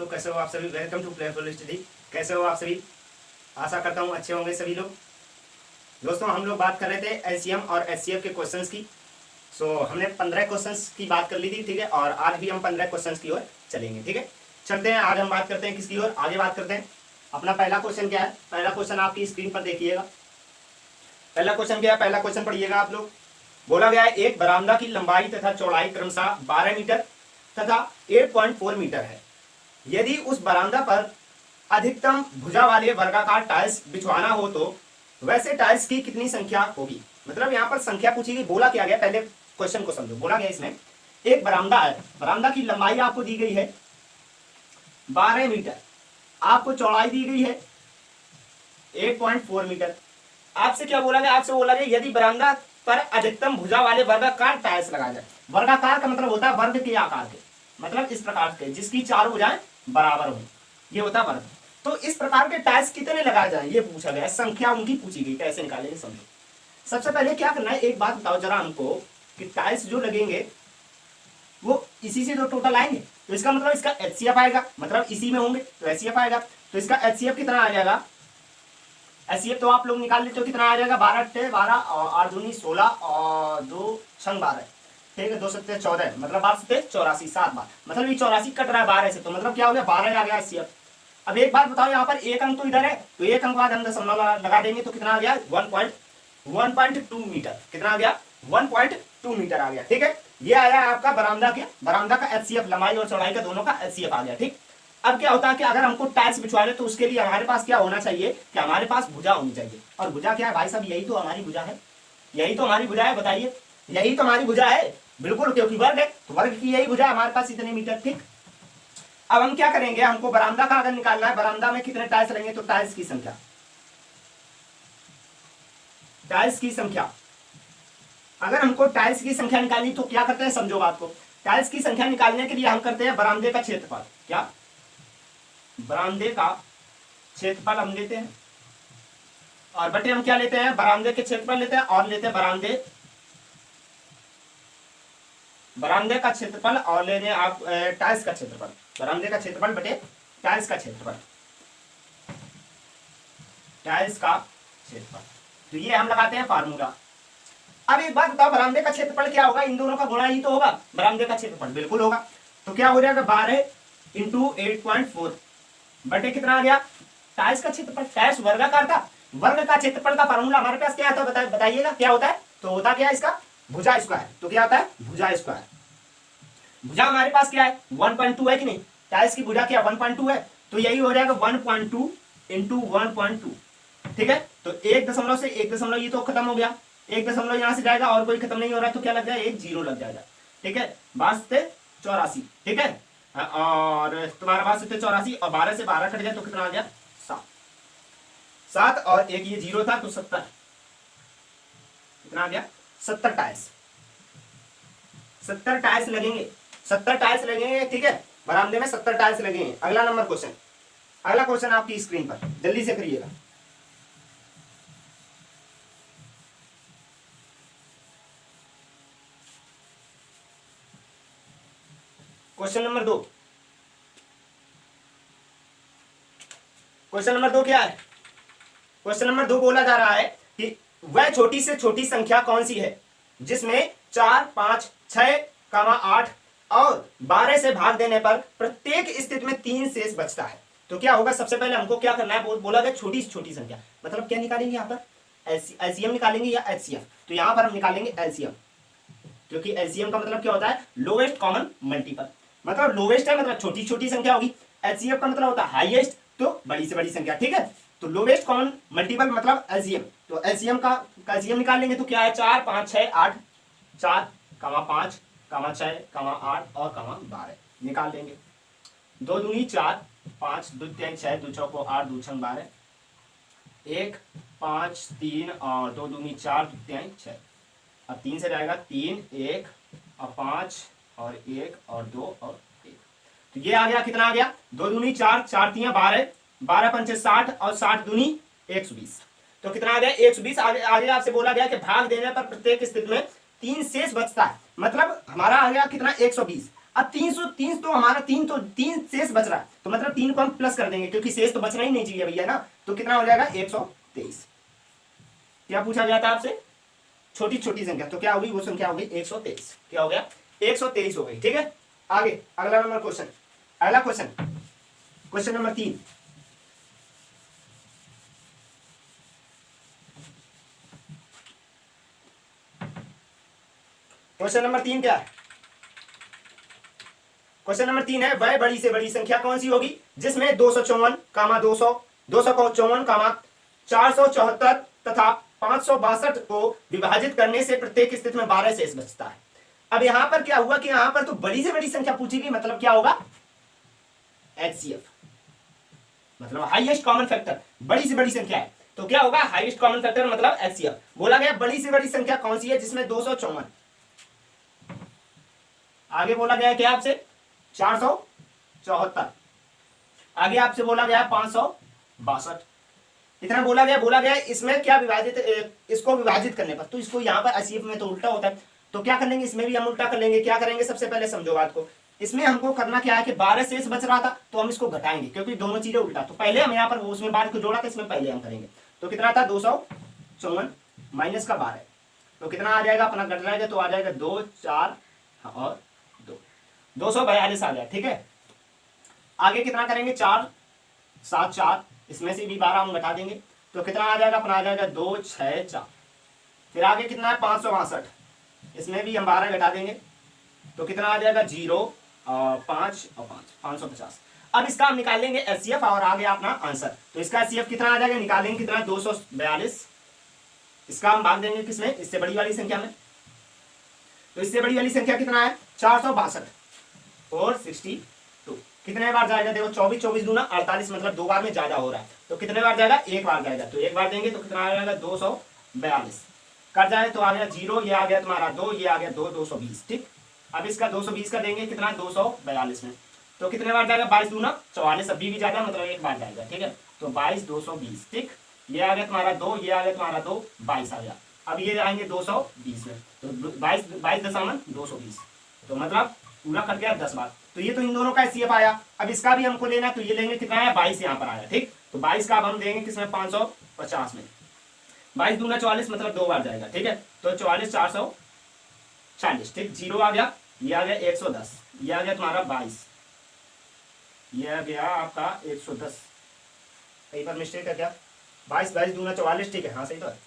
दोस्तों, कैसे हो आप सभी। Welcome to playful study. कैसे हो आप सभी, आशा करता हूँ अच्छे होंगे सभी लोग। दोस्तों, हम लोग बात कर रहे थे एलसीएम और एचसीएफ के क्वेश्चंस की। हमने 15 क्वेश्चंस की बात कर ली थी, ठीक है। और आज भी हम 15 क्वेश्चंस की ओर चलेंगे, ठीक है। चलते हैं, आज हम बात करते हैं किसकी ओर, आगे बात करते हैं। अपना पहला क्वेश्चन क्या है, पहला क्वेश्चन आपकी स्क्रीन पर देखिएगा। पहला क्वेश्चन क्या है, पहला क्वेश्चन पढ़िएगा आप लोग। बोला गया है एक बरामदा की लंबाई तथा चौड़ाई क्रमशः 12 मीटर तथा 8.4 मीटर है। यदि उस बरामदा पर अधिकतम भुजा वाले वर्गाकार टाइल्स बिछवाना हो तो वैसे टाइल्स की कितनी संख्या होगी। मतलब यहाँ पर संख्या पूछी गई। बोला क्या गया, पहले क्वेश्चन को समझो। बोला गया इसमें एक बरामदा है, बरामदा की लंबाई आपको दी गई है 12 मीटर, आपको चौड़ाई दी गई है 8.4 मीटर। आपसे क्या बोला गया, आपसे बोला गया यदि बरामदा पर अधिकतम भुजा वाले वर्गाकार टाइल्स लगाया जाए। वर्गाकार का मतलब होता है वर्ग के आकार के, मतलब इस प्रकार के जिसकी चारों भुजाएं बराबर हो, ये होता है वर्ग। तो इस प्रकार के टाइल्स कितने लगाए जाए ये पूछा गया, संख्या उनकी पूछी गई, कैसे निकालेंगे समझो। सबसे पहले क्या करना है, एक बात बताओ जरा हमको कि टाइल्स जो लगेंगे वो इसी से जो टोटल आएंगे, तो इसका मतलब इसका एचसीएफ आएगा, मतलब इसी में होंगे तो एचसीएफ आएगा। तो इसका एचसीएफ कितना आ जाएगा, एचसीएफ तो आप लोग निकाल लेते हो, कितना आ जाएगा 12 × 12 और 8 दूनी 16 और 2 × 12, ठीक है। 2 × 14, मतलब 12 × 84, 7 बार, मतलब ये 84 कट रहा है 12 से, तो मतलब क्या हो गया 12 आ गया एचसीएफ। अब एक बात बताओ, यहाँ पर एक अंक तो इधर है, तो एक अंक बाद हम दशमलव लगा देंगे तो कितना आ गया 1.2 मीटर। कितना आ गया 1.2 मीटर आ गया, ठीक है। ये आया आपका बरामदा का एचसीएफ, लंबाई और चौड़ाई का दोनों का एचसीएफ आ गया, ठीक। अब क्या होता है कि अगर हमको टाइल्स बिछवाने तो उसके लिए हमारे पास क्या होना चाहिए कि हमारे पास भुजा होनी चाहिए। और भुजा क्या है भाई साहब, यही तो हमारी भुजा है, यही तो हमारी भुजा है, बताइए यही तो हमारी भुजा है, बिल्कुल, क्योंकि वर्ग है तो वर्ग की यही भुजा है हमारे पास, इतने मीटर, ठीक। अब हम क्या करेंगे, हमको बरामदा का अगर निकालना है, बरामदा में कितने टाइल्स लगेंगे, तो टाइल्स की संख्या, टाइल्स की संख्या। अगर हमको टाइल्स की संख्या निकालनी तो क्या करते हैं, समझो बात को। टाइल्स की संख्या निकालने के लिए हम करते हैं बरामदे का क्षेत्रफल, क्या बरामदे का क्षेत्रफल हम लेते हैं, और बटे हम क्या लेते हैं, बरामदे के क्षेत्रफल लेते हैं, और लेते हैं बरामदे का क्षेत्रफल, और लेने आप टाइल्स का क्षेत्रफल। बरामदे का क्षेत्रफल बटे टाइल्स का क्षेत्रफल, टाइल्स का क्षेत्रफल, तो ये हम लगाते हैं फार्मूला। अब एक बात बताओ, बरामदे का क्षेत्रफल क्या होगा, इन दोनों का गुणा ही तो होगा, बरामदे का क्षेत्रफल बिल्कुल होगा। तो क्या हो जाएगा 12 × 8.4 बटे कितना आ गया टाइल्स का क्षेत्रफल। टाइल्स वर्गाकार था, वर्ग का क्षेत्रफल का फार्मूला हमारे पास क्या आता है, बताइएगा क्या होता है। तो होता क्या है इसका भुजा स्क्वायर। तो क्या होता है भुजा स्क्वायर। भुजा हमारे पास क्या है 1.2 है कि नहीं, टाइल्स की भुजा क्या 1.2 है, तो यही हो जाएगा 1.2 × 1.2, ठीक है। तो 1 से 1 ये तो खत्म हो गया, 1 यहां से जाएगा और कोई खत्म नहीं हो रहा, तो क्या लग जाएगा, एक 0 लग जाएगा, ठीक है। 12 × 84, ठीक है। और तुम्हारा 12 × 84 और 12 से 12 कट जाए तो कितना आ गया 7 और एक ये 0 था तो 70, कितना आ गया 70 टाइल्स। 70 टाइल्स लगेंगे, 70 टाइल्स लगेंगे, ठीक है। बरामदे में 70 टाइल्स लगेंगे। अगला नंबर क्वेश्चन, अगला क्वेश्चन आपकी स्क्रीन पर, जल्दी से करिएगा। क्वेश्चन नंबर 2, क्वेश्चन नंबर 2 क्या है, क्वेश्चन नंबर 2 बोला जा रहा है कि वह छोटी से छोटी संख्या कौन सी है जिसमें 4, 5, 6, 8 और 12 से भाग देने पर प्रत्येक स्थिति में 3 शेष बचता है। तो क्या होगा, सबसे पहले हमको क्या करना है, बोला गया छोटी से छोटी संख्या, मतलब क्या निकालेंगे यहाँ पर एलसीएम निकालेंगे या एचसीएफ। तो यहाँ पर हम निकालेंगे एलसीएम, क्योंकि एलसीएम का मतलब क्या होता है लोवेस्ट कॉमन मल्टीपल, मतलब लोवेस्ट है मतलब छोटी छोटी संख्या होगी, एचसीएफ का मतलब होता है हाईएस्ट, तो बड़ी से बड़ी संख्या, ठीक है। तो लोवेस्ट कॉमन मल्टीपल मतलब एलसीएम, तो एलसीएम का एलसीएम निकाल लेंगे तो क्या है 4, 5, 6, 8, 4, 5, 6, 8 और 12 निकाल लेंगे। 2 दूनी 4, 5 2 3 6 2 चौको 8 2 6 12, 1 5 3 और 2 दूनी 4 2 3 6, अब 3 से जाएगा 3 1 और 5 और 1 और 2 और 1, तो ये आ गया कितना आ गया 2 दूनी 4, 4 3 12, 12 पंचे 60 और 60 दूनी 120, तो कितना आ गया 120। आगे आपसे बोला गया कि भाग देने पर प्रत्येक स्थिति में 3 शेष बचता है, मतलब हमारा आ गया कितना 120। अब 330 तो हमारा तीन शेष बच रहा है, तो मतलब 3 को हम प्लस कर देंगे क्योंकि शेष तो बचना ही नहीं चाहिए भैया ना। तो कितना हो जाएगा 123। क्या पूछा गया था आपसे? छोटी छोटी संख्या, तो क्या होगी वो संख्या होगी 123। क्या हो गया? 123 हो गई। ठीक है, आगे अगला नंबर क्वेश्चन, अगला question, question number 3। Question number 3 क्या है? क्वेश्चन नंबर 3 है वह बड़ी से बड़ी संख्या कौन सी होगी जिसमें 254, 200, 254, 474 तथा 562 को विभाजित करने से प्रत्येक स्थिति में 12 शेष बचता है। अब यहां पर क्या हुआ कि यहां पर तो बड़ी से बड़ी संख्या पूछी गई, मतलब क्या होगा? एचसीएफ, मतलब हाईएस्ट कॉमन फैक्टर। बड़ी से बड़ी संख्या है तो क्या होगा? हाईएस्ट कॉमन फैक्टर मतलब एचसीएफ। बोला गया बड़ी से बड़ी संख्या कौन सी है जिसमें 254, आगे बोला गया क्या आपसे? 474, आगे आपसे बोला गया 562, इतना बोला गया इसमें क्या विभाजित, इसको विभाजित करने पर, तो इसको यहाँ पर एचसीएफ में तो उल्टा होता है, तो क्या कर लेंगे इसमें भी हम उल्टा कर लेंगे। क्या करेंगे? सबसे पहले समझो बात को, इसमें हमको करना क्या है कि 12 शेष बच रहा था तो हम इसको घटाएंगे क्योंकि दोनों चीजें उल्टा, तो पहले हम यहाँ पर उसमें 12 को जोड़ा था, इसमें पहले हम करेंगे। तो कितना था? 254 माइनस का 12, तो कितना आ जाएगा अपना? घट जाएगा तो आ जाएगा 2 4 और 2, 242 आ गया। ठीक है, आगे कितना करेंगे? 4 7 4, इसमें से भी 12 हम घटा देंगे तो कितना आ जाएगा अपना? आ जाएगा 2 6 4। फिर आगे कितना है? 562, इसमें भी हम 12 घटा देंगे तो कितना आ जाएगा? 0 और 5 और 5, 550। अब इसका हम निकाल लेंगे एचसीएफ और आ गया अपना आंसर। तो इसका एचसीएफ कितना आ जाएगा? निकालेंगे कितना? 242। इसका हम भाग देंगे किसमें? इससे बड़ी वाली संख्या में। तो इससे बड़ी वाली संख्या कितना है? 462 और 62। कितने बार जाएगा? देखो 24 24 दूना 48, मतलब 2 बार में ज्यादा हो रहा है, तो कितने बार जाएगा? 1 बार जाएगा, तो 1 बार देंगे तो कितना आ जाएगा? 242 कट जाए तो आ गया 0, ये आ गया तुम्हारा 2, ये आ गया 2, 220। ठीक, अब इसका 220 का देंगे कितना? 242 में, तो कितने बार जाएगा? 22 दूना 44, अभी भी ज्यादा मतलब 1 बार जाएगा। ठीक है, तो 22 220। ठीक, ये आ गया तुम्हारा 2, ये आ गया तुम्हारा 2, 22 आ गया। अब ये आएंगे 220 में, तो 22.220, तो मतलब पूरा कट गया 10 बार। तो ये तो इन दोनों का एचसीएफ आया। अब इसका भी हमको लेना है, तो ये लेंगे कितना है? 22 यहाँ पर आया। ठीक, तो 22 का अब हम देंगे किसमें? 550 में। 22 दूना 44, मतलब 2 बार जाएगा। ठीक है, तो 44 440। ठीक, 0 आ गया, ये आ गया 110, ये आ गया तुम्हारा 22, ये आ गया आपका 110। कहीं पर मिस्टेक है क्या? 22 दूना 44। ठीक है, हाँ सही तो है।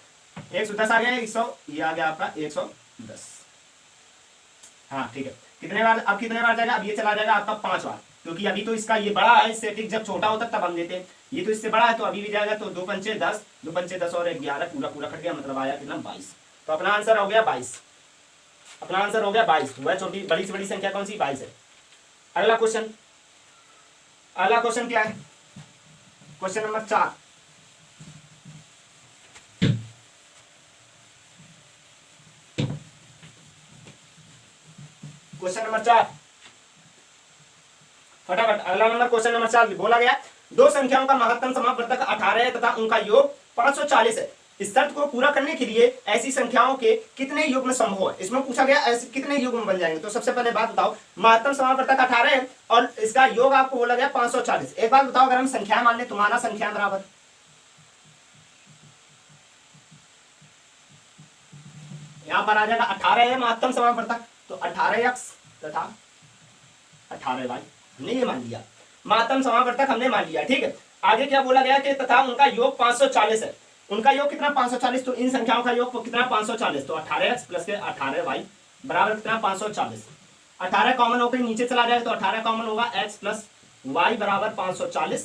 110 आ गया 100, ये आ गया आपका 110। हाँ ठीक है, कितने बार? अब कितने बार जाएगा? अब ये चला जाएगा आपका 5 बार, क्योंकि अभी तो इसका ये बड़ा है इससे। ठीक, जब छोटा होता तब हम देते हैं, ये तो इससे बड़ा है तो अभी भी जाएगा। तो 2 पंचे 10, 2 पंचे 10 और 11, पूरा पूरा कट गया, मतलब आया कितना? 22। तो अपना आंसर हो गया 22, अपना आंसर हो गया 22। वह छोटी बड़ी से बड़ी संख्या कौन सी? 22 है। अगला क्वेश्चन, अगला क्वेश्चन क्या है? Question number 4। क्वेश्चन नंबर 4 फटाफट, अगला नंबर क्वेश्चन नंबर 4 बोला गया दो संख्याओं का महत्तम समापवर्तक 18 है तथा उनका योग 540 है। इस शर्त को पूरा करने के लिए ऐसी संख्याओं के कितने युग्म संभव है? इसमें पूछा गया ऐसे कितने युग्म बन जाएंगे। तो सबसे पहले बात बताओ, महत्तम समापवर्तक 18 है और इसका योग आपको बोला गया 540। एक बात बताओ, अगर हम संख्या मान ले, तुम्हारा संख्या बराबर यहां पर आ जाएगा 18 है महत्तम समापवर्तक, तो 18x तथा 18y हमने ये मान लिया, महत्तम समापवर्तक हमने मान लिया। ठीक है, आगे क्या बोला गया कि तथा उनका योग 540 है। उनका योग कितना? 540। तो इन संख्याओं का योग कितना? 540। तो 18x प्लस के 18y बराबर कितना? 540। 18 कॉमन होकर नीचे चला जाएगा तो 18 कॉमन होगा, x प्लस वाई बराबर 540।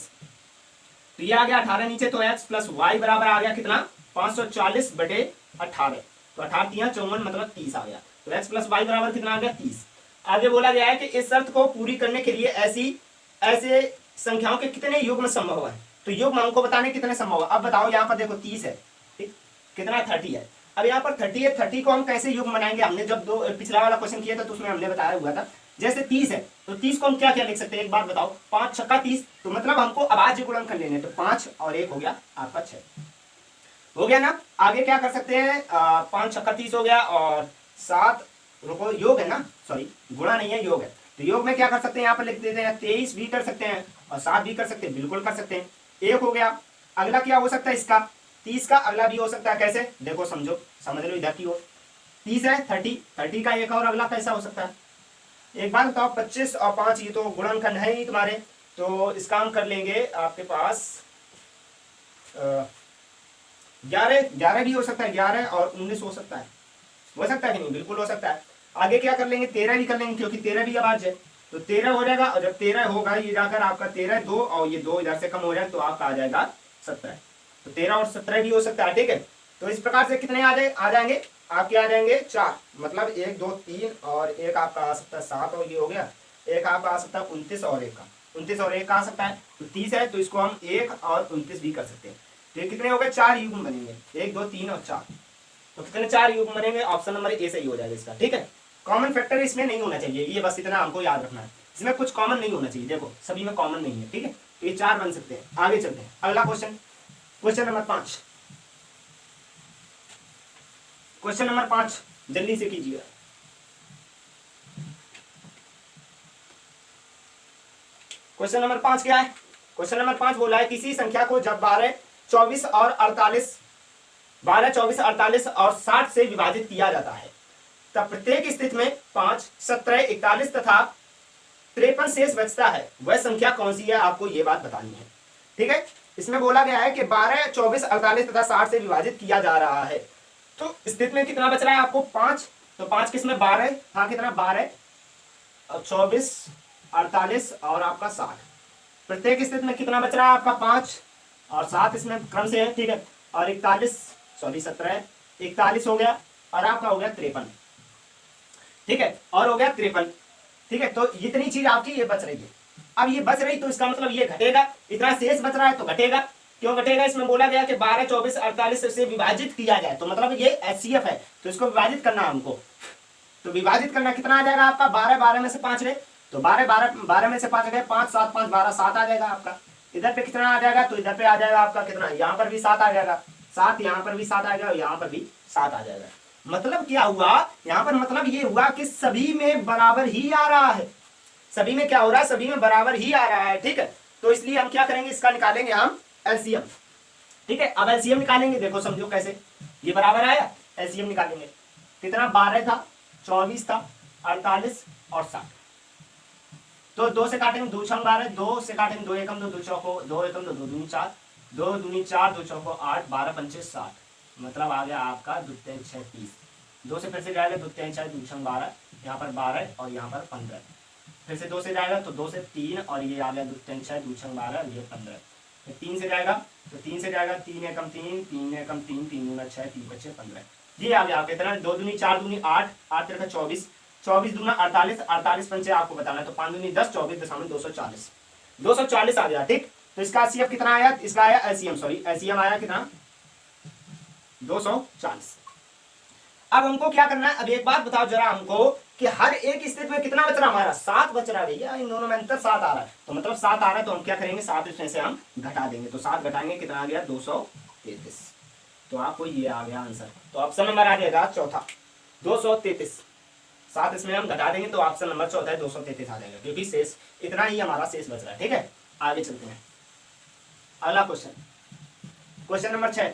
तो ये आ गया 18 नीचे, तो x प्लस वाई बराबर आ गया कितना? 540 बटे 18, तो 18 3 54, मतलब 30 आ गया। तो x प्लस वाई बराबर कितना आ गया? 30। आगे बोला गया है कि इस शर्त को पूरी करने के लिए ऐसे संख्याओं के कितने युग्म संभव है। तो युग्म हमको बताने कितने संभव है। अब बताओ, यहाँ पर देखो 30 है, ठीक, कितना 30 है। अब यहाँ पर 30 है, 30 को हम कैसे युग्म बनाएंगे? हमने जब पिछला वाला क्वेश्चन किया था तो उसमें हमने बताया हुआ था, जैसे 30 है तो 30 को हम क्या क्या लिख सकते हैं? एक बात बताओ, 5 छक्का 30, तो मतलब हमको अभाज्य गुणन कर लेने, तो 5 और 1 हो गया आपका 6 हो गया ना। आगे क्या कर सकते हैं? 5 छक्का 30 हो गया और 7, रुको योग है ना, सॉरी गुणा नहीं है योग है, तो योग में क्या कर सकते हैं, यहाँ पर लिख देते हैं 23 भी कर सकते हैं और 7 भी कर सकते हैं, बिल्कुल कर सकते हैं। एक हो गया। अगला क्या हो सकता है इसका, 30 का अगला भी हो सकता है। कैसे, देखो समझो, समझ लो इधर की ओर। 30 है 30 का एक और अगला कैसा हो सकता है। एक बात बताओ, 25 और 5 ये तो गुणनखंड है ही तुम्हारे, तो इसका हम कर लेंगे आपके पास 11 भी हो सकता है, 11 और 19 हो सकता है कि नहीं, बिल्कुल हो सकता है। आगे क्या कर लेंगे, 13 भी कर लेंगे, क्योंकि 13 भी अभाज्य है, तो 13 हो जाएगा। और जब 13 होगा ये जाकर आपका 13 2 और ये 2 इधर से कम हो जाए तो आपका आ जाएगा 17। तो 13 और 17 भी हो सकता है, ठीक है। तो इस प्रकार से कितने आ जाएंगे आपके, आ जाएंगे 4, मतलब 1 2 3 और एक आपका आ सकता है 7 और ये हो गया। एक आपका आ सकता है 29 और एक का 29 और एक का आ सकता है, तो 30 है, तो इसको हम 1 और 29 भी कर सकते हैं। तो ये कितने हो गए, 4 युग्म बनेंगे, 1 2 3 और 4। तो कितने 4 युग्म बनेंगे, ऑप्शन नंबर ए सही हो जाएगा इसका, ठीक है। कॉमन फैक्टर इसमें नहीं होना चाहिए, ये बस इतना हमको याद रखना है, इसमें कुछ कॉमन नहीं होना चाहिए, देखो सभी में कॉमन नहीं है, ठीक है। तो ये 4 बन सकते हैं। आगे चलते हैं, अगला question, question number 5। Question number 5 जल्दी से कीजिएगा। क्वेश्चन नंबर 5 क्या है, क्वेश्चन नंबर 5 बोला है किसी संख्या को जब 12 24 और 48 और 60 से विभाजित किया जाता है तब प्रत्येक स्थिति में 5 17 41 तथा 53 शेष बचता है, वह संख्या कौन सी है, आपको यह बात बतानी है, ठीक है। इसमें बोला गया है कि 12 24 48 तथा 60 से विभाजित किया जा रहा है, तो स्थिति में कितना बच रहा है आपको, 5। तो 5 किसमें 12 था, कितना 12 और 24 48 और आपका 60, प्रत्येक स्थिति में कितना बच रहा है आपका 5 और 7 इसमें क्रम से है, ठीक है। और 17 41 हो गया और आपका हो गया 53, ठीक है, और हो गया 53, ठीक है। तो इतनी चीज आपकी ये बच रही है। अब ये बच रही तो इसका मतलब ये घटेगा, इतना शेष बच रहा है तो घटेगा। क्यों घटेगा, इसमें बोला गया कि 12 24 48 से विभाजित किया जाए, तो मतलब ये एचसीएफ है, तो इसको विभाजित करना हमको। तो विभाजित करना कितना आ जाएगा आपका, 12 में से 5 गए तो 12 में से 5 गए, 5 7 5 12 7 आ जाएगा आपका। इधर पे कितना आ जाएगा, तो इधर पे आ जाएगा आपका कितना, यहाँ पर भी 7 आ जाएगा, 7 यहाँ पर भी 7 आ जाएगा, यहाँ पर भी 7 आ जाएगा। मतलब क्या हुआ यहाँ पर, मतलब ये हुआ कि सभी में बराबर ही आ रहा है, सभी में क्या हो रहा है, सभी में बराबर ही आ रहा है, ठीक है। तो इसलिए हम क्या करेंगे, इसका निकालेंगे हम एलसीएम, ठीक है। अब एलसीएम निकालेंगे, देखो समझो कैसे, ये बराबर आया, एलसीएम निकालेंगे, कितना 12 था 24 था 48 और 60, तो 2 से काटेंगे 2 6 12, 2 से काटेंगे 2 एकम 2 2 चौको 2 एकम 2 2 दूनी 4 2 दूनी 4 2 चौको 8 12 पंचे 60, मतलब आ गया आपका 2 3 6 30। 2 से फिर से जाएगा 2 3 6 2 6 12, यहाँ पर 12 और यहाँ पर 15, फिर से 2 से जाएगा तो 2 से 3 और ये आ गया 2 3 6 2 6 12 ये 15, फिर 3 से जाएगा तो 3 से जाएगा 3 एकम 3 3 एकम 3 3 दूना 6 3 बचे 15, ये आ गया आपके इतना। 2 दूनी 4 दूनी 8 8 तेरह 24 24 दूना 48 48 पंचे आपको बताना है, तो 5 दूनी 10 24 दशमलव 240 आ गया, ठीक। तो इसका एचसीएफ कितना आया, इसका आया एलसीएम, सॉरी एलसीएम आया कितना 240। अब हमको क्या करना है, अब एक बात बताओ जरा हमको कि हर एक स्थिति में कितना बच रहा हमारा, 7 बच रहा है भैया, इन दोनों में अंतर 7 आ रहा है, तो मतलब 7 आ रहा है, तो हम क्या करेंगे 7 इसमें से हम घटा देंगे, तो 7 घटाएंगे कितना आ गया 233, तो आपको ये आ गया आंसर। तो ऑप्शन नंबर आ जाएगा चौथा 233, 7 इसमें हम घटा देंगे तो ऑप्शन नंबर चौथा है 233 आ जाएगा, क्योंकि शेष इतना ही हमारा शेष बच रहा है, ठीक है। आगे चलते हैं, अगला question, question number 6,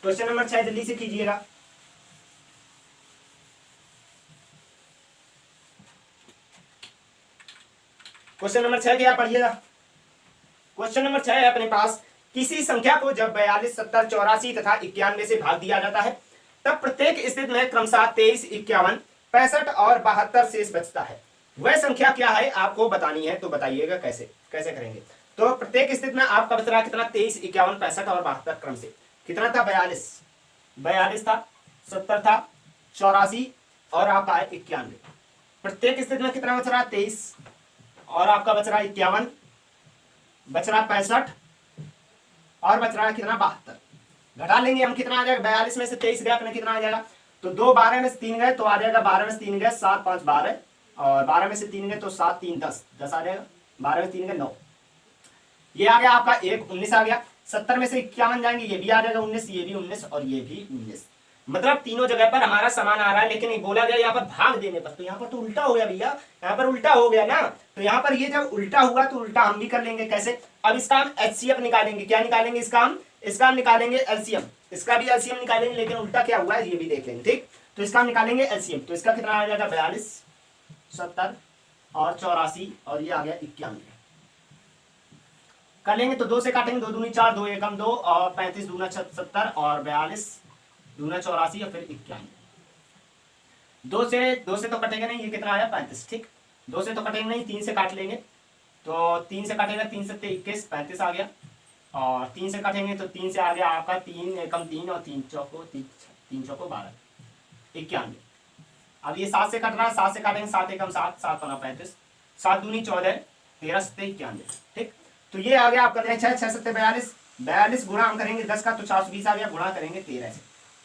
question number 6 जल्दी से कीजिएगा। क्वेश्चन नंबर 6 क्या पढ़िएगा, क्वेश्चन नंबर 6 है अपने पास, किसी संख्या को जब 42 70 84 तथा 91 से भाग दिया जाता है तब प्रत्येक स्थिति में क्रमशः 23 51 65 और 72 शेष बचता है, वह संख्या क्या है, आपको बतानी है, तो बताइएगा कैसे कैसे करेंगे। तो प्रत्येक स्थिति में आपका बच रहा कितना 23 51 65 और 72 क्रम से, कितना था 42 था 70 था 84 और आपका है 91, प्रत्येक स्थिति में कितना बच रहा है 23 और आपका बच रहा है 51, बच रहा 65 और बच रहा है कितना 72, घटा लेंगे हम, कितना आ जाएगा 42 में से 23 गया अपने कितना आ जाएगा, तो 2 12 में से 3 गए तो आ जाएगा 12 में से 3 गए 7 5 12 और 12 में से 3 गए तो 7 3 10 10 आ जाएगा, 12 में 3 गए 9, ये आ गया आपका 1 19 आ गया। 70 में से 51 जाएंगे, ये भी आ जाएगा 19, ये भी 19 और ये भी 19, मतलब तीनों जगह पर हमारा समान आ रहा है, लेकिन बोला गया यहाँ पर भाग देने पर, तो यहाँ पर तो उल्टा हो गया भैया, यहाँ पर उल्टा हो गया ना। तो यहाँ पर ये जब उल्टा हुआ तो उल्टा हम भी कर लेंगे। कैसे? अब इसका हम एचसीएफ निकालेंगे। क्या निकालेंगे? इसका हम निकालेंगे एलसीएम, इसका भी एलसीएम निकालेंगे, लेकिन उल्टा क्या हुआ है ये भी देख लेंगे। ठीक, तो इसका हम निकालेंगे एलसीएम। तो इसका कितना आ जाएगा? 42, 70 और 84 और ये आ गया 91। कर लेंगे तो 2 से काटेंगे, 2 दूनी 4, 2 एकम 2 और 35 दूना 70 और 42 दूना 84 और फिर 91। 2 से तो कटेगा नहीं, ये कितना आया? 35। ठीक, 2 से तो कटेंगे नहीं, 3 से काट लेंगे। तो 3 से काटेगा, 3 से 21, 35 आ गया। और 3 से काटेंगे तो 3 से आ गया आपका 3 एकम 3 और 3 चौको 12, 91। अब ये 7 से कट रहा है, 7 से काटेंगे, 7 एकम 7, 7 बना 35, 7 दूनी 14, 13 सत्ते 91। ठीक, तो ये आ गया आपका 6 6 सत्ते 42, 42 गुणा हम करेंगे 10 का तो 420 आ गया, गुणा करेंगे 13 से,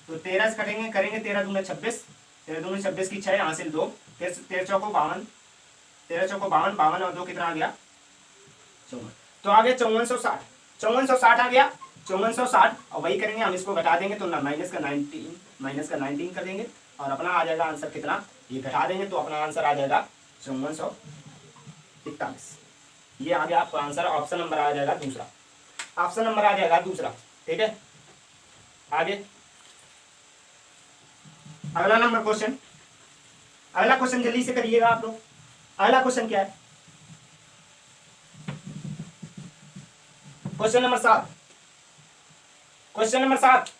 तो 13 से कटेंगे, करेंगे 13 दूना 26, 13 दूना 26 की 6 यहाँ से 2, 13 चौको 52, 13 चौको 52, 52 और 2 कितना आ गया? 54। तो आ गया 5460, 5460 आ गया, 5460। और वही करेंगे हम, इसको घटा देंगे तो माइनस का 19 कर देंगे और अपना आ जाएगा आंसर कितना? ये घटा देंगे तो अपना आंसर आ जाएगा 5441। ये आ गया आपका आंसर। ऑप्शन नंबर आ जाएगा दूसरा, ऑप्शन नंबर आ जाएगा दूसरा। ठीक है, आगे अगला नंबर क्वेश्चन, अगला क्वेश्चन जल्दी से करिएगा आप लोग। अगला क्वेश्चन क्या है? Question number 7, question number 7।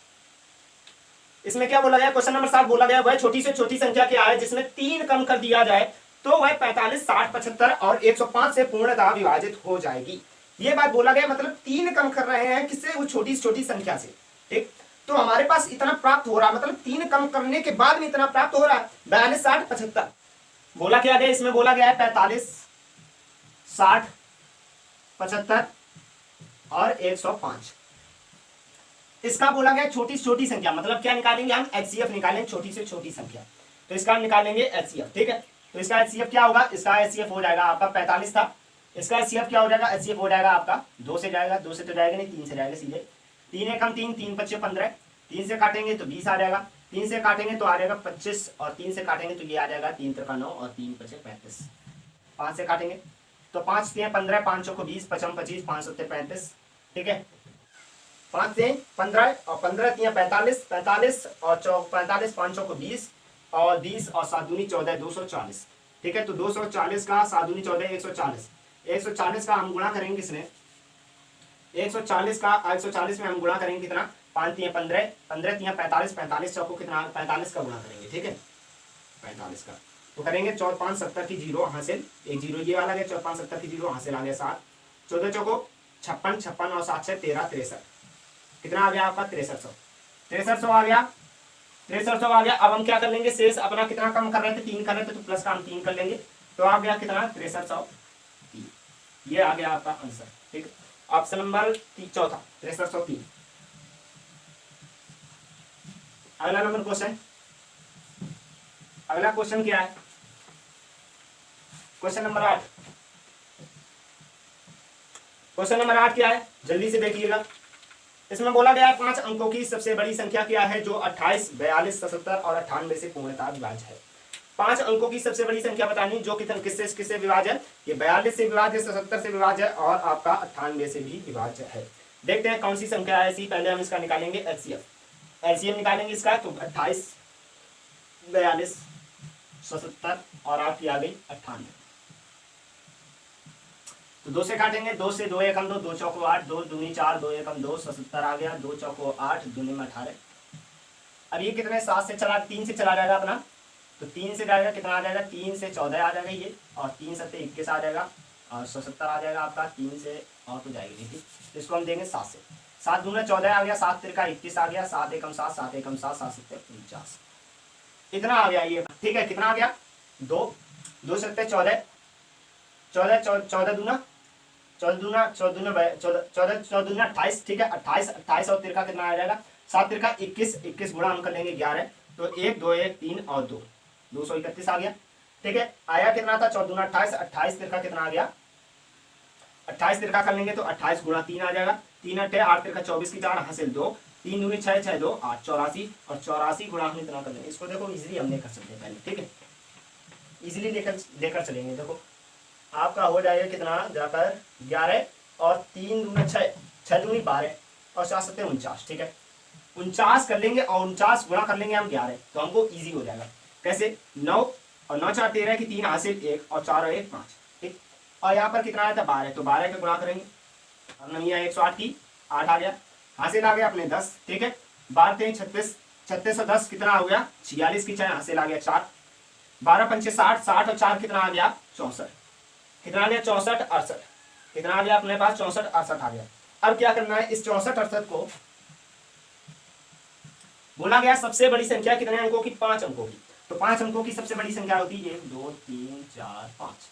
इसमें क्या बोला गया? क्वेश्चन नंबर 7 बोला गया वह छोटी से छोटी संख्या क्या है जिसमें 3 कम कर दिया जाए तो वह 45, 60, 75 और 105 से पूर्णतः विभाजित हो जाएगी। ये बात बोला गया, मतलब 3 कम कर रहे हैं किससे? वो छोटी से छोटी संख्या से। ठीक, तो हमारे पास इतना प्राप्त हो रहा है, मतलब 3 कम करने के बाद में इतना प्राप्त हो रहा है, 42, 60, 75। बोला क्या गया? इसमें बोला गया है 45, 60, 75 और 105। इसका बोला गया छोटी से छोटी संख्या, मतलब क्या निकालेंगे हम? एचसीएफ निकालेंगे, छोटी से छोटी संख्या। तो इसका हम निकालेंगे एचसीएफ। ठीक है, तो इसका एचसीएफ क्या होगा? इसका एचसीएफ हो जाएगा आपका 45 था, इसका एचसीएफ क्या हो जाएगा? एचसीएफ हो जाएगा आपका 2 से जाएगा, 2 से तो जाएगा नहीं, 3 से जाएगा सीधे। 3 एकम 3, 3 पच्चे 15, 3 से काटेंगे तो 20 आ जाएगा, 3 से काटेंगे तो आ जाएगा 25 और 3 से काटेंगे तो ये आ जाएगा 3 त्रिका 9 और 3 पचे 35। 5 से काटेंगे तो 5 से 15, 5 चौको 20, 55 25, 5 सत्ते 35। ठीक है, 5 से 15 और 15 तिया 45, 45 और 45, 5 चौको 20 और 20 और 7 दूनी 14, 240। ठीक है, तो 240 का 7 दूनी 14, 140। 140 का हम गुणा करेंगे किसने? 140 का 140 में हम गुणा करेंगे कितना? 5 तिया 15, 15 तिया 45, 45 चौको कितना? 45 का गुणा करेंगे। ठीक है, 45 का तो करेंगे 4 5 70 की 0 हासिल, एक 0 ये वाला गया, 4 5 70 की 0 हासिल आ गया 7, 14 चौको 56, 56 और 7 से 13, 63। कितना आ गया आपका? 6300। 6300 आ गया, 6300 आ गया। अब हम क्या कर लेंगे? शेष अपना कितना कम कर रहे थे? 3 कर रहे थे, तो प्लस का हम 3 कर लेंगे, तो आ गया कितना? 6303। ये आ गया आपका आंसर। ठीक, ऑप्शन नंबर चौथा 6303। अगला नंबर क्वेश्चन, अगला क्वेश्चन क्या है? Question number 8। क्वेश्चन नंबर 8 क्या है? जल्दी से देखिएगा। इसमें बोला गया 5 अंकों की सबसे बड़ी संख्या क्या है जो 28, 42, 77 और 98 से पूर्णतः विभाज्य है। 5 अंकों की सबसे बड़ी संख्या बतानी जो किससे किससे विभाज्य है? ये 42 से विभाज्य है, 77 से विभाज्य है और आपका 98 से भी विभाज्य है। देखते हैं कौन सी संख्या है ऐसी। पहले हम इसका निकालेंगे एलसीएम, एलसीएम निकालेंगे इसका। तो 28, 42, 77 और आपकी आ गई 98। तो 2 से काटेंगे, 2 से 2 एकम 2, 2 चौको 8, 2 दूनी 4, 2 एकम 2, 77 आ गया, 2 चौको 8, दूनी में 18। अब ये कितने? 7 से चला, 3 से चला जाएगा अपना, तो 3 से जाएगा कितना आ जाएगा? 3 से 14 आ जाएगा ये, और 3 सत्ते 21 आ जाएगा और 170 आ जाएगा आपका। 3 से और तो जाएगी, ठीक, इसको हम देंगे 7 से। 7 दूना 14 आ गया, 7 तिरका 21 आ गया, 7 एकम 7, 7 एकम 7, 7 सत्ते 49। इतना आ गया ये। ठीक है, कितना आ गया? 2, 2 सत्ते 14, 14 दूना 28। ठीक है, 28 और तिरका कितना आ जाएगा? 7 तिरका 21, 21 गुणा हम कर लेंगे 11, तो 1 2 1 3 और 2, 231 आ गया। ठीक है, आया कितना था? 14 दूना 28, 28 तिरका कितना आ गया? 28 तिरका कर लेंगे तो 28 गुणा 3 आ जाएगा, 3 8 8 तिरका 24 की 4 हासिल 2, 3 दूनी 6, 6 2 8, 84, और 84 गुणा हम इतना कर देंगे। इसको देखो इजीली हम लेकर चलते हैं पहले, ठीक है, इजीली लेकर चलेंगे। देखो आपका हो जाएगा कितना जाकर 11, और 3 दूनी 6, 6 दूनी 12, और 7 7 49, ठीक है, 49 कर लेंगे और 49 गुणा कर लेंगे हम 11, तो हमको इजी हो जाएगा। कैसे? 9 और 9 4 13 की 3 हासिल 1, और 4 और 1 5, ठीक। और यहाँ पर कितना आया था 12, तो 12 के गुणा करेंगे, अब नहीं आया 108 की 8 आ गया, हासिल आ गया अपने 10, ठीक है, 12 3 36, 36 और 10 कितना हो गया 46 की 4 हासिल आ गया 4, 12 5 60, 60 और 4 कितना आ गया 64, कितना आ गया 64 68, कितना आ गया अपने पास 64 68 आ गया। अब क्या करना है, इस 64 68 को बोला गया सबसे बड़ी संख्या कितने अंकों की, 5 अंकों की, तो 5 अंकों की सबसे बड़ी संख्या होती है 1 2 3 4 5,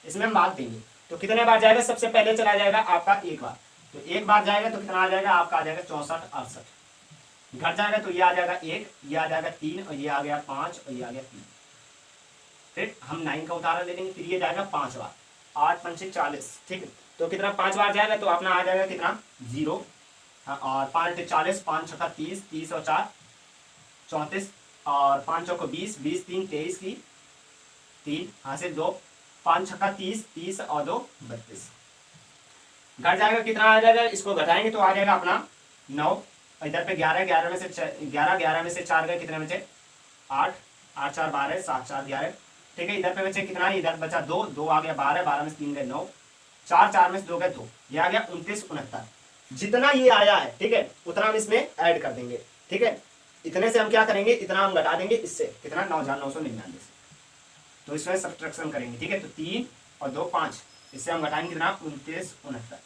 इसमें हम भाग देंगे, तो कितने बार जाएगा, सबसे पहले चला जाएगा आपका एक बार, तो एक बार जाएगा तो कितना आ जाएगा आपका आ जाएगा 64 68, घट जाएगा तो ये आ जाएगा 1, ये आ जाएगा 3, और ये आ गया 5, और ये आ गया 3, फिर हम 9 का उदाहरण ले लेंगे, फिर ये जाएगा 5 बार, 8 5 40, ठीक है, तो कितना 5 बार जाएगा तो अपना आ जाएगा कितना 0, और 5 40, 5 6 30, 30 और 4 34, और 5 चौको 20, 20 3 23 की 3 हासिल 2, 5 6 30, 30 और 2 32, घट जाएगा कितना आ जाएगा, इसको घटाएंगे तो आ जाएगा अपना 9, इधर पे 11, 11 में से 11, 11 में से 4 गए, कितने बचे 8, 8 4 12, 7 4 11, ठीक है, इधर पे बचे कितना, इधर बचा 2, 2 आ गया 12, 12 में से 3 गए 9, 4 4 में से 2 गए 2, ये आ गया 29 69, जितना ये आया है, ठीक है, उतना हम इसमें ऐड कर देंगे, ठीक है, इतने से हम क्या करेंगे, इतना हम घटा देंगे इससे, कितना 9999 से, तो इसमें सब्ट्रैक्शन करेंगे, ठीक है, तो 3 और 2 5, इससे हम घटाएंगे कितना 29 69,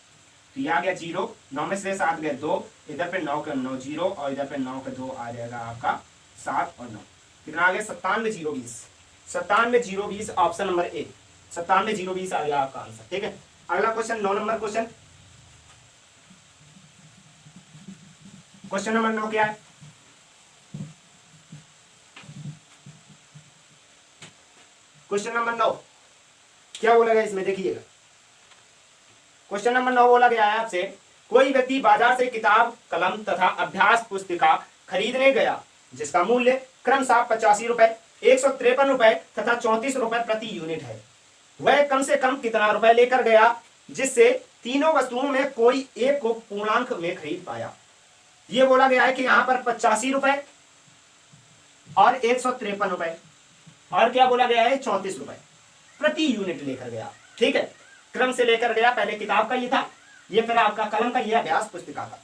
तो ये आ गया 0, 9 में से 7 गए 2, इधर पे 9 के 9 0, और इधर पे 9 के 2 आ जाएगा आपका 7 और 9, कितना आ गया 97 020, 97 020 ऑप्शन नंबर ए, 97 020 आ गया आपका आंसर, ठीक है। अगला question 9 number question, question number 9 क्या है, क्वेश्चन नंबर 9 क्या बोला गया इसमें, देखिएगा क्वेश्चन नंबर 9 बोला गया है आपसे, कोई व्यक्ति बाजार से किताब कलम तथा अभ्यास पुस्तिका खरीदने गया जिसका मूल्य क्रमशः 85 रुपए, 153 रुपए तथा 34 रुपए प्रति यूनिट है, वह कम से कम कितना रुपए लेकर गया जिससे तीनों वस्तुओं में कोई एक को पूर्णांक में खरीद पाया। यह बोला गया है कि यहां पर 85 रुपए और 153 रुपए, और क्या बोला गया है 34 रुपए प्रति यूनिट लेकर गया, ठीक है, क्रम से लेकर गया, पहले किताब का ये था, ये फिर आपका कलम का, ये अभ्यास पुस्तिका का,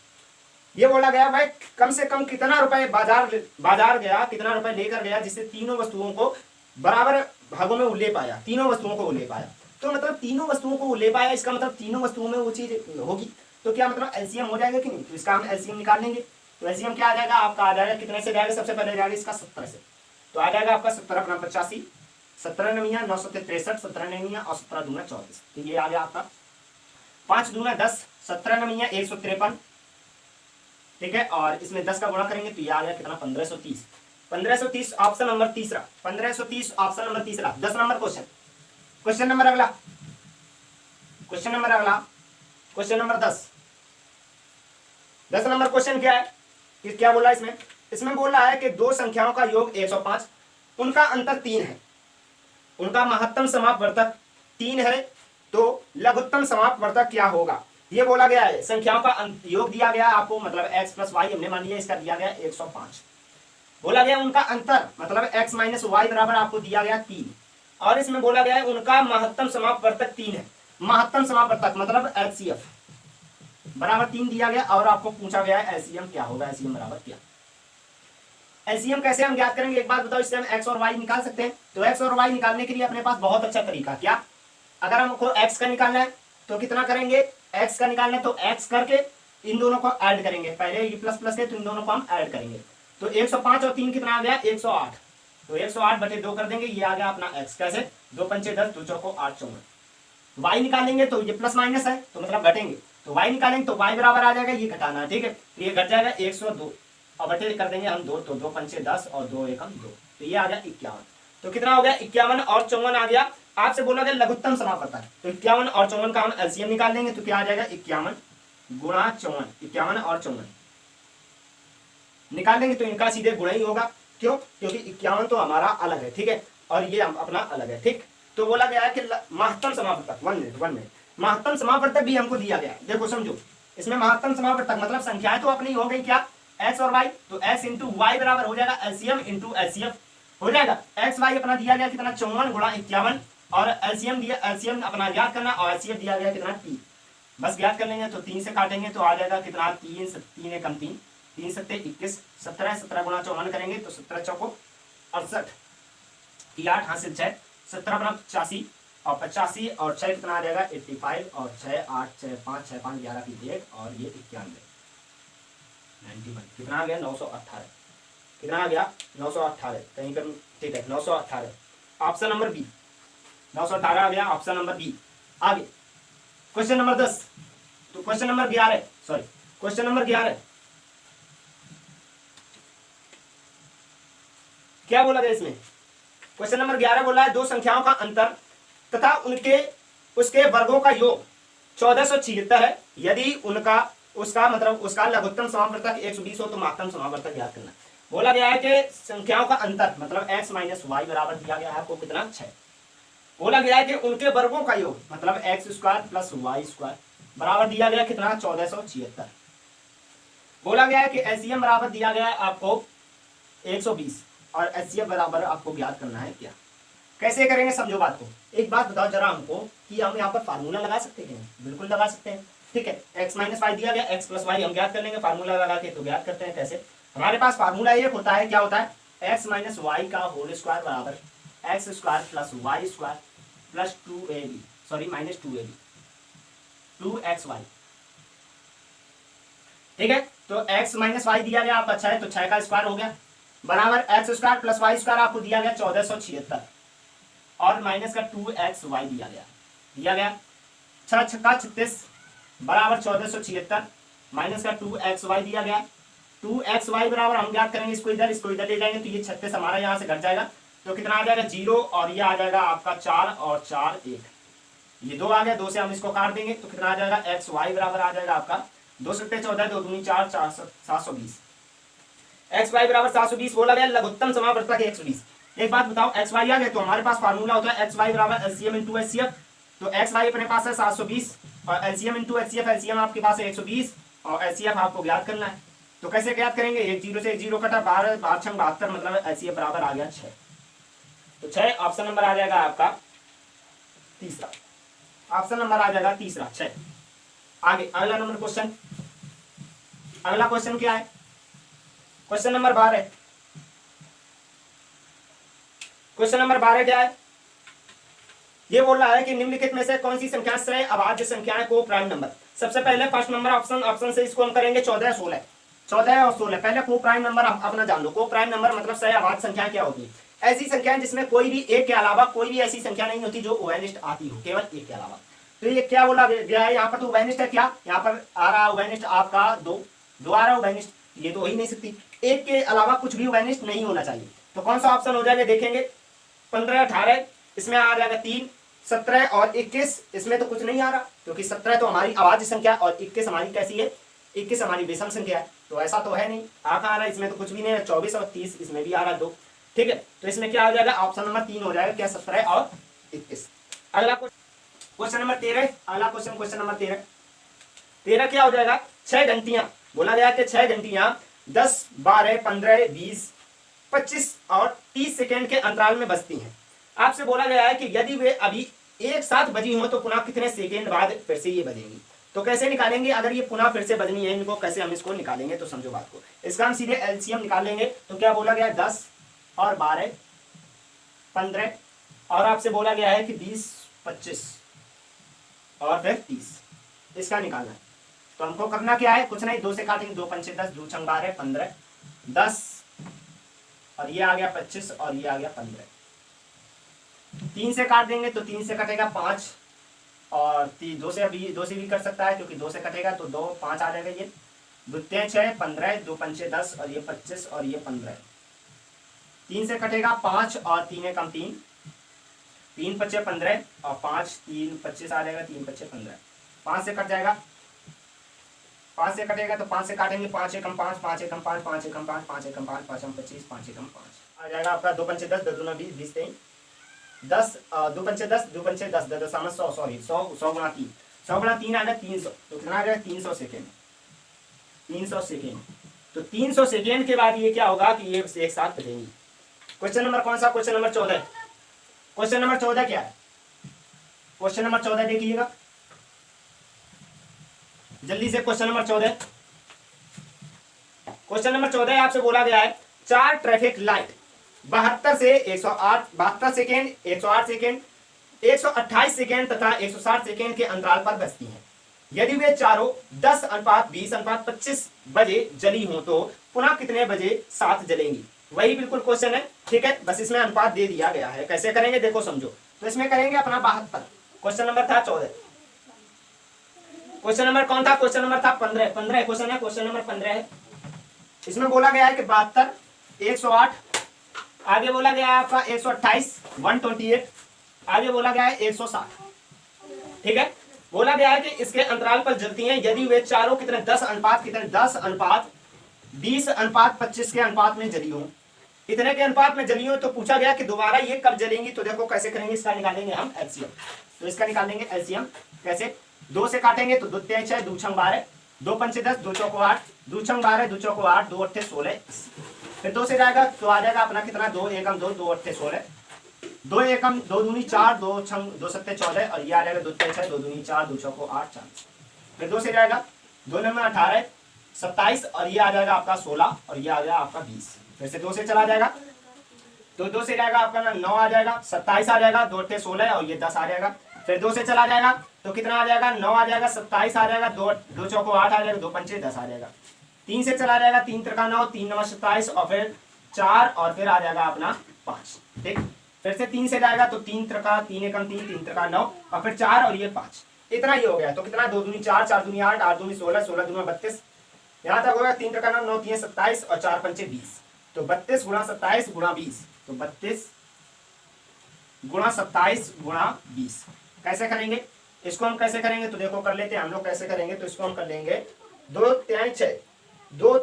ये बोला गया भाई कम से कम कितना रुपए बाजार गया, कितना रुपए लेकर गया जिससे तीनों वस्तुओं को बराबर भागों में वो ले पाया, तीनों वस्तुओं को वो ले पाया, तो मतलब तीनों वस्तुओं को वो ले पाया, इसका मतलब तीनों वस्तुओं में वो चीज होगी, तो क्या मतलब एलसीएम हो जाएगा कि नहीं, तो इसका हम एलसीएम निकाल लेंगे, तो एलसीएम क्या आ जाएगा आपका, आ जाएगा कितने से जाएगा, सबसे पहले जाएगा इसका 70 से, तो आ जाएगा आपका 70 अपना 85, 17 नमिया 963, 17 नमिया और 17 दूना 34, तो ये आ गया आपका 5 दूना 10, 17 नमिया 153, ठीक है, और इसमें 10 का गुणा करेंगे तो ये आ गया कितना 1530, 1530 ऑप्शन नंबर तीसरा, 1530 ऑप्शन नंबर तीसरा। 10 नंबर क्वेश्चन, क्वेश्चन नंबर अगला, क्वेश्चन नंबर अगला, क्वेश्चन नंबर 10, 10 नंबर क्वेश्चन क्या है, क्या बोला इसमें, इसमें बोल रहा है कि दो संख्याओं का योग 105, उनका अंतर 3 है, उनका महत्तम समापवर्तक 3 है, तो लघुत्तम समापवर्तक क्या होगा, ये बोला गया है। संख्याओं का योग दिया गया आपको, मतलब x प्लस वाई हमने मान लिया, इसका दिया गया 105, बोला गया उनका अंतर मतलब x माइनस वाई बराबर आपको दिया गया 3, और इसमें बोला गया है उनका महत्तम समापवर्तक 3 है, महत्तम समापवर्तक मतलब एचसीएफ बराबर 3 दिया गया, और आपको पूछा गया है एलसीएम क्या होगा, एलसीएम बराबर क्या, एलसीएम कैसे हम ज्ञात करेंगे, एक बात बताओ, इससे हम x और y निकाल सकते हैं, तो x और y निकालने के लिए अपने पास बहुत अच्छा तरीका, क्या, अगर हमको x का निकालना है तो कितना करेंगे, x का निकालना है तो x करके इन दोनों को ऐड करेंगे, पहले ये प्लस प्लस है तो इन दोनों को हम ऐड करेंगे, तो 105 और 3 कितना आ गया 108, तो 108 बटे 2 कर देंगे, ये आ गया अपना x, कैसे 2 पंचे 10, 2 चौको 8 54, y निकालेंगे तो ये प्लस माइनस है तो मतलब घटेंगे, तो y निकालेंगे तो y बराबर आ जाएगा, ये घटाना है, ठीक है, तो ये घट जाएगा 102 और बटे कर देंगे हम 2, तो 2 पंचे 10 और 2 एकम 2, तो ये आ गया 51, तो कितना हो गया 51 और 54 आ गया। आपसे बोला गया लघुत्तम समापवर्तक, तो 51 और 54 का हम एलसीएम निकाल लेंगे, तो क्या आ जाएगा 51 गुणा 54, 51 और 54, निकाल लेंगे तो इनका सीधे गुणा ही होगा। क्यों? क्योंकि 51 तो हमारा अलग है, ठीक है, और ये अपना अलग है, ठीक। तो बोला गया है कि महत्तम समावर्तक, 1 मिनट, महत्तम समावर्तक भी हमको दिया गया है। देखो समझो, इसमें महत्तम समावर्तक मतलब संख्याएं तो अपनी हो गई क्या, एक्स और वाई, तो एक्स इंटू वाई बराबर हो जाएगा एलसीएम इंटू एलसीएफ हो जाएगा। एक्स वाई अपना दिया गया कितना 54 गुणा 51, और एलसीएम दिया, एलसीएम अपना ज्ञात करना, और एलसीएफ दिया गया कितना 3, बस ज्ञात कर लेंगे। तो 3 से काटेंगे तो आ जाएगा कितना 3 एकम 3, 3 सत्ते 21, 17 गुणा 54 करेंगे तो 17 चौको 68, 8 हासिल 6, 17 बना 85, और 85 और 6 कितना आ जाएगा 85, और 6 8 6 5 6 5 11 की 1, और ये 91, 91 कितना आ गया 918, कितना आ गया 918 कहीं पर, ठीक है 918, ऑप्शन नंबर बी 918 आ गया, ऑप्शन नंबर बी। आगे क्वेश्चन नंबर 10, तो question number 11, sorry question number 11 क्या बोला गया इसमें, क्वेश्चन नंबर 11 बोला है दो संख्याओं का अंतर तथा उनके उसके वर्गों का योग 1476 है, यदि उनका उसका मतलब उसका लघुत्तम समावर्तक 120 हो तो महत्तम समावर्तक ज्ञात करना। बोला गया है कि संख्याओं का अंतर मतलब x माइनस वाई बराबर दिया गया है आपको कितना 6। बोला गया है कि उनके वर्गों का योग मतलब x square plus y square बराबर दिया गया कितना 1476। बोला गया है कि एलसीएम बराबर दिया गया है आपको 120, और एचसीएफ बराबर आपको ज्ञात करना है क्या। कैसे करेंगे समझो बात को। एक बात बताओ जरा हमको कि हम यहाँ पर फार्मूला लगा सकते हैं, बिल्कुल लगा सकते हैं, ठीक है। एक्स माइनस वाई दिया गया, एक्स प्लस वाई हम ज्ञात कर लेंगे फार्मूला लगा के, तो ज्ञात करते हैं कैसे। हमारे पास फार्मूला एक होता है, क्या होता है, एक्स माइनस वाई का होल स्क्वायर बराबर x square plus y square plus 2ab, sorry minus 2ab 2xy, ठीक है। तो x माइनस वाई दिया गया आपका 6, तो 6 का स्क्वायर हो गया बराबर x square plus y square आपको दिया गया 1476, और माइनस का 2xy दिया गया 6 छक्का 36 बराबर 1476, माइनस का 2xy दिया गया 2xy बराबर हम ज्ञात करेंगे, इसको इधर ले जाएंगे तो ये 36 हमारा यहाँ से घट जाएगा, तो कितना आ जाएगा 0, और ये आ जाएगा आपका 4 और 4 1, ये 2 आ गया, 2 से हम इसको काट देंगे तो कितना आ जाएगा xy बराबर आ जाएगा आपका 2 सत्ते 14, 2 दूनी 4, 4 720, xy बराबर 720। बोला गया लघुत्तम समावर्तक 120। एक बात बताओ xy आ गया तो हमारे पास फार्मूला होता है xy बराबर एलसीएम इनटू एचसीएफ, तो xy अपने पास है 720 और एलसीएम इनटू एचसीएफ, एलसीएम आपके पास है 120 और एचसीएफ आपको ज्ञात करना है। तो कैसे ज्ञात करेंगे, एक 0 से 1 0 कटा, 12 12 6 72 मतलब एचसीएफ बराबर आ गया 6, तो 6 ऑप्शन नंबर आ जाएगा आपका तीसरा, ऑप्शन नंबर आ जाएगा तीसरा 6। आगे अगला नंबर क्वेश्चन, अगला क्वेश्चन क्या है, क्वेश्चन नंबर 12, क्वेश्चन नंबर 12 क्या है, ये बोल रहा है कि निम्नलिखित में से कौन सी संख्या श्रेय अभाज्य संख्याएं को प्राइम नंबर। सबसे पहले फर्स्ट नंबर ऑप्शन से इसको हम करेंगे 14 16, 14 और 16। पहले को प्राइम नंबर अपना जान लो, को प्राइम नंबर मतलब श्रेय अभाज्य संख्या क्या होती है, ऐसी संख्या जिसमें कोई भी एक के अलावा कोई भी ऐसी संख्या नहीं होती जो ओवेनिस्ट आती हो, केवल एक के अलावा। तो ये क्या बोला गया है यहाँ पर, तो ओवेनिस्ट है क्या, यहाँ पर आ रहा ओवेनिस्ट आपका 2 आ रहा ओवेनिस्ट, ये तो हो ही नहीं सकती, एक के अलावा कुछ भी ओवेनिस्ट नहीं होना चाहिए। तो कौन सा ऑप्शन हो जाएगा देखेंगे, 15 18 इसमें आ जाएगा 3, 17 और 21 इसमें तो कुछ नहीं आ रहा, क्योंकि 17 तो हमारी अभाज्य संख्या और 21 हमारी कैसी है, 21 हमारी विषम संख्या है, तो ऐसा तो है नहीं। आ रहा है इसमें तो कुछ भी नहीं है, 24 और 30 इसमें भी आ रहा है 2, ठीक है। तो इसमें क्या हो जाएगा, ऑप्शन नंबर 3 हो जाएगा क्या, 17 और 21। अगला क्वेश्चन नंबर 13, अगला क्वेश्चन नंबर 13 क्या हो जाएगा, 6 घंटियां। बोला गया कि 6 घंटियां 10 12 15 20 25 और 30 सेकेंड के अंतराल में बजती हैं। आपसे बोला गया है कि यदि वे अभी एक साथ बजी हो तो पुनः कितने सेकेंड बाद फिर से ये बजेंगी। तो कैसे निकालेंगे, अगर ये पुनः फिर से बजनी है इनको, कैसे हम इसको निकालेंगे, तो समझो बात को। इसका हम सीधे एलसीएम निकाल लेंगे। तो क्या बोला गया, 10 और 12 15 और आपसे बोला गया है कि 20 25 और फिर 30, इसका निकालना है। तो हमको करना क्या है, कुछ नहीं, 2 से काटेंगे, 2 पंचे 10, 2 छंग 12 15 10 और ये आ गया 25 और ये आ गया 15। 3 से काट देंगे तो 3 से कटेगा 5 और 2 से भी कर सकता है, क्योंकि 2 से कटेगा तो 2 5 आ जाएगा, ये 2 3 6 15 2 पंचे 10 और ये 25 और ये 15। 3 से कटेगा 5 और 3 कम 3, 3 पच्चे 15 और 5 3 25 आ जाएगा, 3 पच्चे 15। 5 से कट जाएगा 5 से कटेगा तो 5 से काटेंगे, 5 एकम 5, 5 एकम 5, 5 एकम 5, 5 एकम 5, 5 एकम 25, 5 एकम 5 आ जाएगा आपका 2 पंचे 10, 2 दूना 20, 20 तेईस 10, 2 पंचे 10, 2 पंचे 10, 10 सामने 100, 100 गुणा 3, 100 गुणा 3 आ गया 300, तो कितना आ गया 300 सेकेंड, 300 सेकेंड। तो 300 सेकेंड के बाद ये क्या होगा कि ये एक साथ बजेंगी। क्वेश्चन नंबर कौन सा? Question number 14। क्वेश्चन नंबर 14 क्या है? क्वेश्चन नंबर 14 देखिएगा जल्दी से। क्वेश्चन नंबर 14, क्वेश्चन नंबर 14 आपसे बोला गया है 4 ट्रैफिक लाइट 72 से 108, 72 सेकेंड, 108 सेकेंड, 128 सेकेंड तथा 160 सेकेंड के अंतराल पर बजती हैं। यदि वे चारों 10:20:25 बजे जली हो तो पुनः कितने बजे साथ जलेंगी? वही बिल्कुल क्वेश्चन है, ठीक है, बस इसमें अनुपात दे दिया गया है। कैसे करेंगे देखो समझो। तो इसमें करेंगे अपना 72, क्वेश्चन नंबर था 14। क्वेश्चन नंबर कौन था? क्वेश्चन नंबर था 15, 15 क्वेश्चन है, क्वेश्चन नंबर 15 है। इसमें बोला गया है कि 72, 108, आगे बोला गया है आपका 128, 128, आगे बोला गया है 160, ठीक है। बोला गया है कि इसके अंतराल पर जलती हैं यदि वे चारों कितने 10:20:25 के अनुपात में जली हो, इतने के अनुपात में जली हो। तो पूछा गया कि दोबारा ये कब जलेंगी। तो देखो कैसे करेंगे, इसका निकालेंगे हम एलसीएम। तो इसका निकालेंगे एलसीएम कैसे? 2 से काटेंगे तो 2 तेईस 6, 2 छंग 12, 2 पंचे 10, 2 चौको 8, 2 छंग 12, 2 चौको 8, 2 अट्ठे 16, फिर 2 से जाएगा तो आ जाएगा अपना कितना 2 एकम 2, 2 अट्ठे 16, 2 एकम 2 दूनी 4, 2 छंग 2 सत्ते 14, और ये आ जाएगा 2 तेईस 6, 2 दूनी 4, 2 चौको 8, 40, फिर 2 से जाएगा 2 नंबर 18, 27, और ये आ जाएगा आपका 16, और ये आ जाएगा आपका 20, फिर से 2 से चला जाएगा तो 2 से जाएगा आपका 9 आ जाएगा, 27 आ जाएगा, 2 अट्ठे 16, और ये 10 आ जाएगा, फिर 2 से चला जाएगा तो कितना आ जाएगा 9 आ जाएगा, 27 आ जाएगा, 2 चौको 8 आ जाएगा, 2 पंचे 10 आ जाएगा, 3 से चला जाएगा 3 त्रिका 9, 3 9 27, और फिर 4, और फिर आ जाएगा अपना 5, ठीक। फिर से 3 से जाएगा तो 3 त्रिका 3 एकम 3, 3 त्रिका 9, और फिर 4, और ये 5, इतना ही हो गया। तो कितना 2 दूनी 4, 4 दूनी 8, 8 दूनी 16, 16 दूनी 32, यहाँ तक हो गया 3 त्रिका 9, 9 3 27, और 4 पंचे 20, तो 32 गुणा 27 गुणा 20, तो 32 गुणा 27 गुणा 20। कैसे करेंगे इसको? हम कैसे करेंगे तो देखो कर लेते हैं हम लोग। कैसे करेंगे तो इसको हम कर लेंगे 2 3 6, 2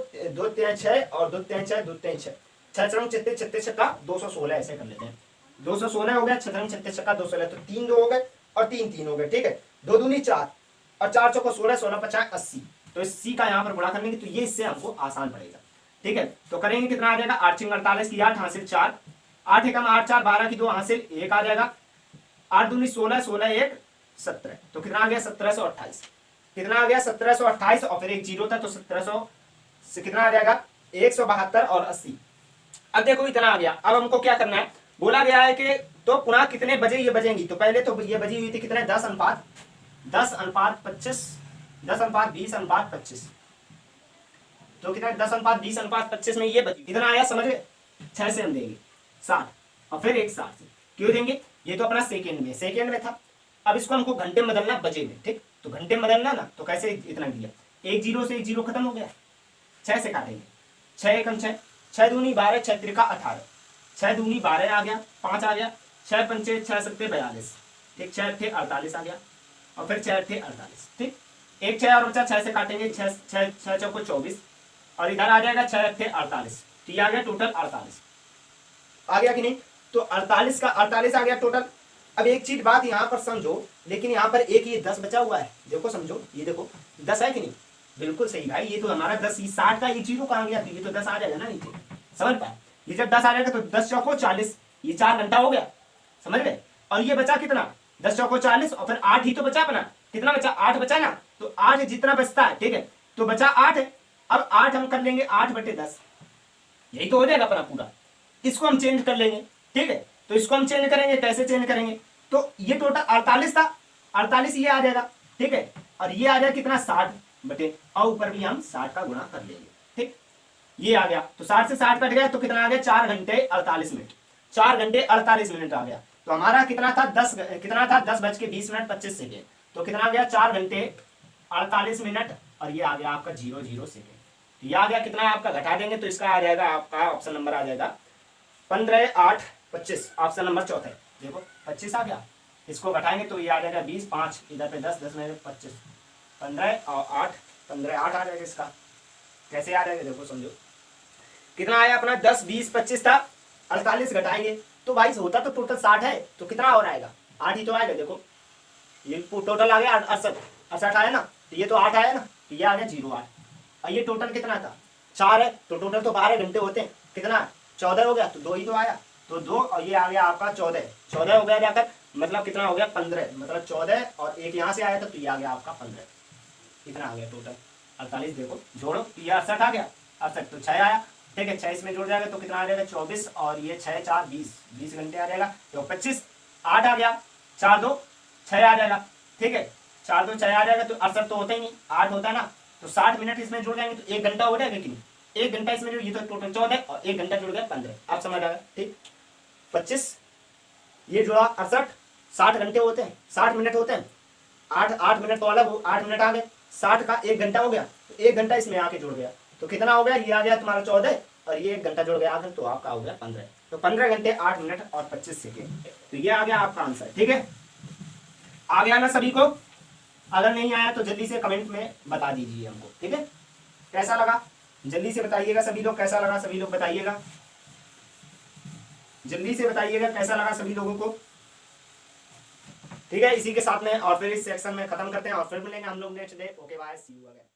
3 6, और 2 3 6, 2 3 6, 6 चरंग 36 36 छक्का 216, ऐसे कर लेते हैं। 216 हो गया, 6 चरंग 36 छक्का 216, तो 3 2 हो गए और 3 3 हो गए, ठीक है। 2 दूनी 4, और 4 चौको 16, 16 50 80, तो इस सी का यहाँ पर गुणा करेंगे तो ये इससे हमको आसान पड़ेगा, ठीक है। तो करेंगे कितना आ जाएगा 8 48 की 8 हासिल 4, 8 एकम 8 4, 12 की 2 हासिल 1 आ जाएगा, 8 दूनी 16, 16 1 17, तो कितना आ गया 1728, कितना आ गया 1728, और फिर एक जीरो था तो 1700 से कितना आ जाएगा 172 और 80। अब देखो इतना आ गया। अब हमको क्या करना है? बोला गया है कि तो पुनः कितने बजे ये बजेंगी। तो पहले तो ये बजी हुई थी कितने 10:25, 10:20:25, तो कितना 10:20:25 में ये बजी, कितना आया समझ गए? 6 से हम देंगे 60, और फिर एक 60 से क्यों देंगे? ये तो अपना सेकेंड में था। अब इसको हमको घंटे में बदलना बजे में, ठीक। तो घंटे में बदलना ना, तो कैसे इतना दिया, एक जीरो से एक जीरो खत्म हो गया, 6 से काटेंगे, 6 एकम 6, 6 दूनी 12, 6 त्रिका 18, 6 दूनी 12 आ गया, 5 आ गया, 6 पंचे 6 सत्ते 42, ठीक, 6 अट्ठे 48 आ गया, और फिर 6 अट्ठे 48, ठीक। एक 6 और बचा, 6 से काटेंगे, 6 चौको 24, और इधर आ जाएगा 6 अट्ठे 48, तो ये आ गया टोटल 48 आ गया कि नहीं? तो 48 का 48 आ गया टोटल। अब एक चीज बात यहाँ पर समझो, लेकिन यहाँ पर एक ये 10 बचा हुआ है, देखो समझो, ये देखो 10 है कि नहीं? बिल्कुल सही भाई, ये तो हमारा 10, 60 का एक जीरो कहाँ गया? ये तो 10 आ जाएगा ना नीचे, समझ पाए? ये जब 10 आ जाएगा तो 10 चौको 40, ये 4 घंटा हो गया, समझ गए? और ये बचा कितना 10 चौको 40, और फिर 8 ही तो बचा अपना, कितना बचा 8 बचा ना, तो 8 जितना बचता है, ठीक है, तो बचा 8 है। अब 8 हम कर लेंगे 8/10, यही तो हो जाएगा अपना पूरा। इसको हम चेंज कर लेंगे, ठीक है। तो इसको हम चेंज करेंगे, कैसे चेंज करेंगे? तो ये टोटल 48 था, 48 ये आ जाएगा, ठीक है, और ये आ जाएगा कितना 60 बटे, और ऊपर भी हम 60 का गुणा कर लेंगे, ठीक। ये आ गया, तो 60 से 60 कट गया तो कितना आ गया 4 घंटे 48 मिनट, 4 घंटे 48 मिनट आ गया। तो हमारा कितना था 10:20:25 सेकेंड, तो कितना आ गया 4 घंटे 48 मिनट, और ये आ गया आपका 00 सेकेंड। तो ये आ गया कितना आपका, घटा देंगे तो इसका आ जाएगा आपका ऑप्शन नंबर आ जाएगा 15/8/25, ऑप्शन नंबर चौथा है। देखो 25 आ गया, इसको घटाएंगे तो ये आ जाएगा 20, 5 इधर पे 10, 10 में 25, 15 और 8 15 8 आ जाएगा इसका। कैसे आ जाएगा देखो समझो, कितना आया अपना 10 20 25 था, 48 घटाएंगे तो भाई होता तो टोटल 60 है, तो कितना और आएगा 8 ही तो आएगा। देखो ये टोटल आ गया 68 68 आया ना, तो ये तो 8 आया ना, तो ये आ गया 08। और ये टोटल कितना था 4 है, तो टोटल तो 12 घंटे होते हैं, कितना 14 हो गया, तो 2 ही तो आया, तो 2 और ये आ गया आपका 14 14 हो गया जाकर, मतलब कितना हो गया 15, मतलब 14 और एक यहाँ से आया था, तो ये आ गया आपका 15, कितना आ गया टोटल 48। देखो जोड़ो तो ये 68 आ गया, 68 तो 6 आया, ठीक है 6 इसमें जुड़ जाएगा तो कितना आ जाएगा 24 और ये 6 4 20 घंटे आ जाएगा, तो 25 8 आ गया, 4 2 6 आ जाएगा, ठीक है 4 2 6 आ जाएगा, तो 68 तो होता ही नहीं 8 होता है ना, तो 60 मिनट इसमें जुड़ जाएंगे तो 1 घंटा हो जाएगा कि नहीं, 1 घंटा इसमें जुड़, ये तो टोटल 14 और 1 घंटा जुड़ गया 15, आप समझ आएगा ठीक। 25 ये जुड़ा 68, 60 घंटे होते हैं 60 मिनट होते हैं, 8 मिनट तो अलग हो, 8 मिनट आ गए, 60 का 1 घंटा हो गया, तो 1 घंटा इसमें आके जुड़ गया, तो कितना हो गया, ये आ गया तुम्हारा 14 और ये 1 घंटा जुड़ गया आखिर, तो आपका हो गया 15, तो 15 घंटे 8 मिनट और 25 सेकेंड, तो ये आ गया आपका आंसर। ठीक है, आ गया ना सभी को? अगर नहीं आया तो जल्दी से कमेंट में बता दीजिए हमको, ठीक है। कैसा लगा जल्दी से बताइएगा सभी लोग, कैसा लगा सभी लोग बताइएगा, जल्दी से बताइएगा कैसा लगा सभी लोगों को। ठीक है, इसी के साथ में और फिर इस सेक्शन में खत्म करते हैं और फिर मिलेंगे हम लोग next day. Okay bye, see you again.